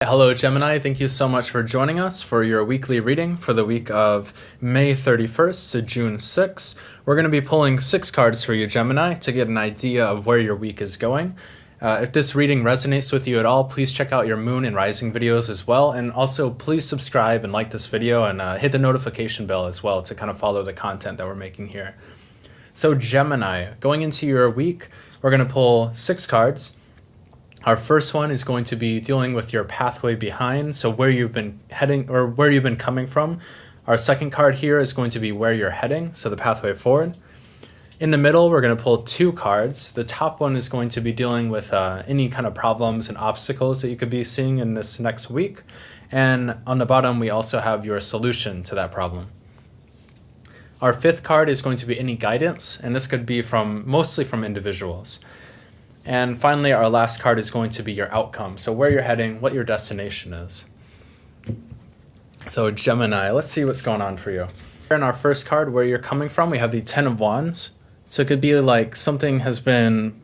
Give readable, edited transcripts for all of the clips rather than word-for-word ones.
Hello Gemini, thank you so much for joining us for your weekly reading for the week of May 31st to June 6th. We're going to be pulling 6 cards for you, Gemini, to get an idea of where your week is going. If this reading resonates with you at all, please check out your moon and rising videos as well, and also please subscribe and like this video and hit the notification bell as well to kind of follow the content that we're making here. So Gemini, going into your week, we're going to pull 6 cards. Our first one is going to be dealing with your pathway behind, so where you've been heading or where you've been coming from. Our second card here is going to be where you're heading, so the pathway forward. In the middle, we're going to pull 2 cards. The top one is going to be dealing with any kind of problems and obstacles that you could be seeing in this next week. And on the bottom, we also have your solution to that problem. Our 5th card is going to be any guidance, and this could be mostly from individuals. And finally, our last card is going to be your outcome. So where you're heading, what your destination is. So Gemini, let's see what's going on for you. In our first card, where you're coming from, we have the 10 of Wands. So it could be like something has been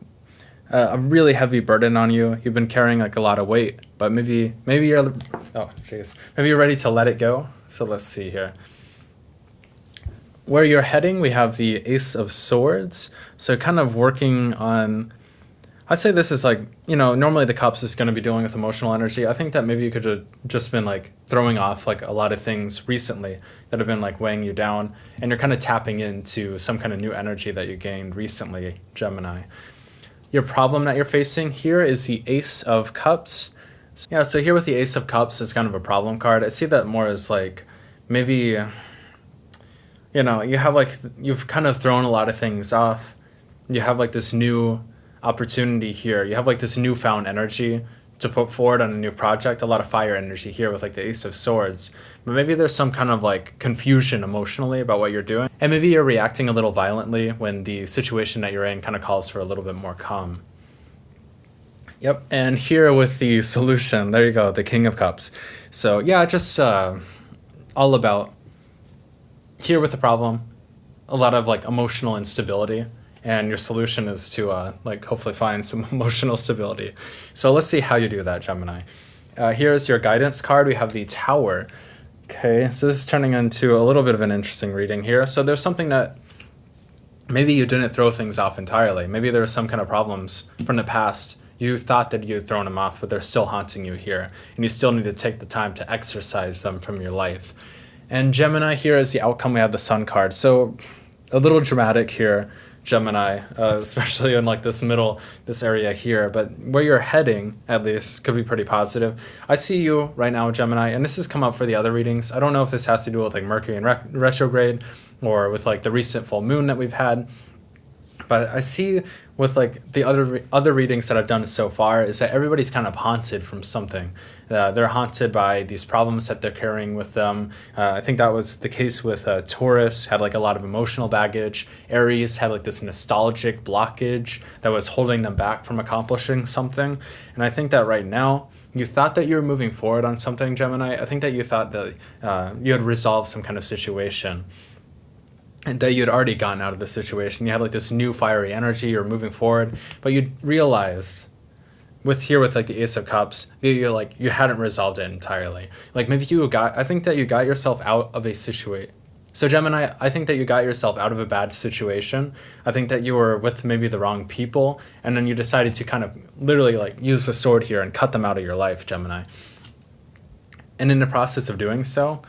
a really heavy burden on you. You've been carrying like a lot of weight, but maybe you're ready to let it go. So let's see here. Where you're heading, we have the Ace of Swords. So kind of working on, I'd say this is like, normally the Cups is going to be dealing with emotional energy. I think that maybe you could have just been like throwing off like a lot of things recently that have been like weighing you down, and you're kind of tapping into some kind of new energy that you gained recently, Gemini. Your problem that you're facing here is the Ace of Cups. Yeah, so here with the Ace of Cups is kind of a problem card. I see that more as like maybe, you've kind of thrown a lot of things off. You have like this new opportunity here. You have like this newfound energy to put forward on a new project, a lot of fire energy here with like the Ace of Swords. But maybe there's some kind of like confusion emotionally about what you're doing. And maybe you're reacting a little violently when the situation that you're in kind of calls for a little bit more calm. Yep, and here with the solution, there you go, the King of Cups. So yeah, just all about here with the problem, a lot of like emotional instability. And your solution is to hopefully find some emotional stability. So let's see how you do that, Gemini. Here's your guidance card. We have the Tower. Okay, so this is turning into a little bit of an interesting reading here. So there's something that maybe you didn't throw things off entirely. Maybe there were some kind of problems from the past. You thought that you had thrown them off, but they're still haunting you here. And you still need to take the time to exorcise them from your life. And Gemini, here is the outcome. We have the Sun card. So a little dramatic here, Gemini, especially in like this area here, but where you're heading at least could be pretty positive. I see you right now, Gemini, and this has come up for the other readings. I don't know if this has to do with like Mercury in retrograde or with like the recent full moon that we've had, but I see with like the other readings that I've done so far is that everybody's kind of haunted from something. They're haunted by these problems that they're carrying with them. I think that was the case with Taurus, had like a lot of emotional baggage. Aries had like this nostalgic blockage that was holding them back from accomplishing something. And I think that right now, you thought that you were moving forward on something, Gemini. I think that you thought that you had resolved some kind of situation, and that you had already gotten out of the situation. You had like this new fiery energy, you're moving forward, but you realized with like the Ace of Cups, you hadn't resolved it entirely. Like maybe I think that you got yourself out of a situation. So Gemini, I think that you got yourself out of a bad situation. I think that you were with maybe the wrong people, and then you decided to kind of literally like use the sword here and cut them out of your life, Gemini. And in the process of doing so,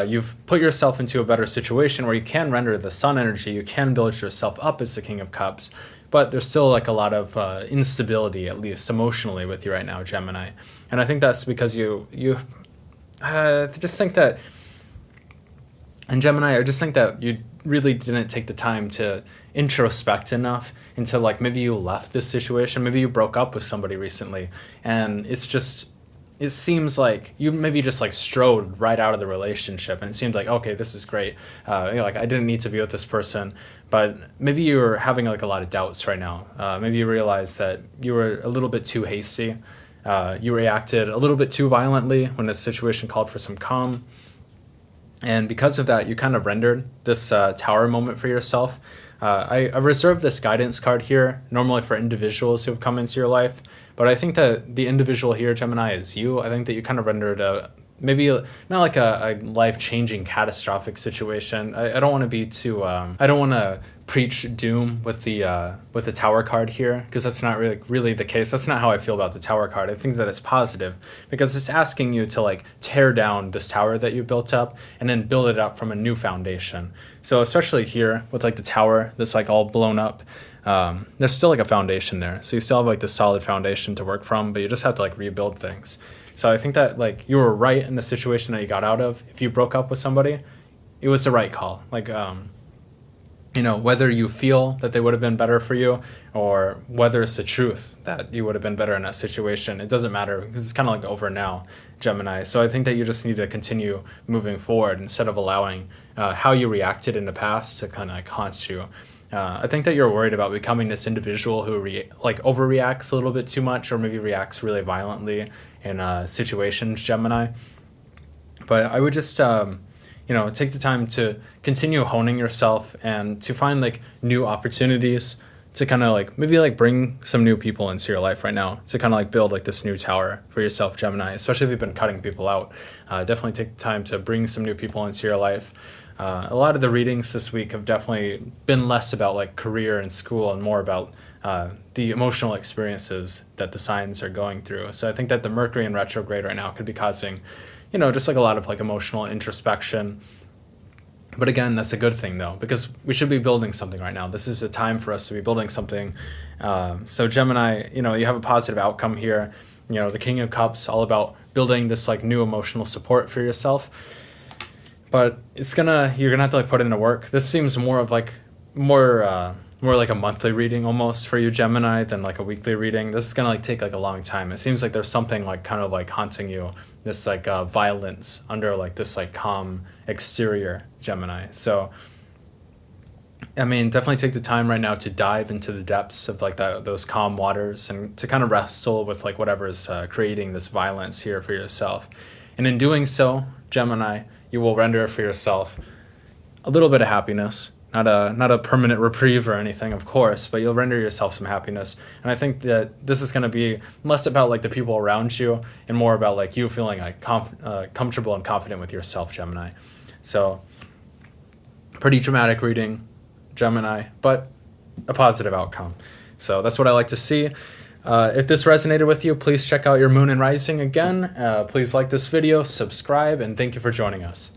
you've put yourself into a better situation where you can render the Sun energy, you can build yourself up as the King of Cups, but there's still like a lot of instability, at least emotionally, with you right now, Gemini. And I think that's because you just think that, and Gemini, I just think that you really didn't take the time to introspect enough into like maybe you left this situation, maybe you broke up with somebody recently, and it seems like you maybe just like strode right out of the relationship, and it seemed like, okay, this is great. Like I didn't need to be with this person, but maybe you were having like a lot of doubts right now. Maybe you realized that you were a little bit too hasty. You reacted a little bit too violently when the situation called for some calm. And because of that, you kind of rendered this Tower moment for yourself. I reserve this guidance card here, normally for individuals who have come into your life, but I think that the individual here, Gemini, is you. I think that you kind of rendered maybe not like a life-changing catastrophic situation. I don't want to be too I don't want to preach doom with the Tower card here, because that's not really the case. That's not how I feel about the Tower card. I think that it's positive because it's asking you to like tear down this tower that you built up and then build it up from a new foundation. So especially here with like the tower that's like all blown up, there's still like a foundation there. So you still have like this solid foundation to work from, but you just have to like rebuild things. So I think that like you were right in the situation that you got out of. If you broke up with somebody, it was the right call. Like, whether you feel that they would have been better for you or whether it's the truth that you would have been better in that situation, it doesn't matter because it's kind of like over now, Gemini. So I think that you just need to continue moving forward instead of allowing how you reacted in the past to kind of like haunt you. I think that you're worried about becoming this individual who overreacts a little bit too much or maybe reacts really violently in situations, Gemini. But I would just, take the time to continue honing yourself and to find like new opportunities to kind of like maybe like bring some new people into your life right now to kind of like build like this new tower for yourself, Gemini, especially if you've been cutting people out. Definitely take the time to bring some new people into your life. A lot of the readings this week have definitely been less about like career and school and more about the emotional experiences that the signs are going through. So I think that the Mercury in retrograde right now could be causing, just like a lot of like emotional introspection. But again, that's a good thing though, because we should be building something right now. This is the time for us to be building something. So Gemini, you have a positive outcome here. The King of Cups, all about building this like new emotional support for yourself. But you're gonna have to like put in the work. This seems more like a monthly reading almost for you, Gemini, than like a weekly reading. This is gonna like take like a long time. It seems like there's something like kind of like haunting you, this like violence under like this like calm exterior, Gemini. So I mean, definitely take the time right now to dive into the depths of like those calm waters and to kind of wrestle with like whatever is creating this violence here for yourself. And in doing so, Gemini, you will render for yourself a little bit of happiness, not a permanent reprieve or anything, of course, but you'll render yourself some happiness. And I think that this is going to be less about like the people around you and more about like you feeling like comfortable and confident with yourself, Gemini. So pretty dramatic reading, Gemini, but a positive outcome. So that's what I like to see. If this resonated with you, please check out your moon and rising again. Please like this video, subscribe, and thank you for joining us.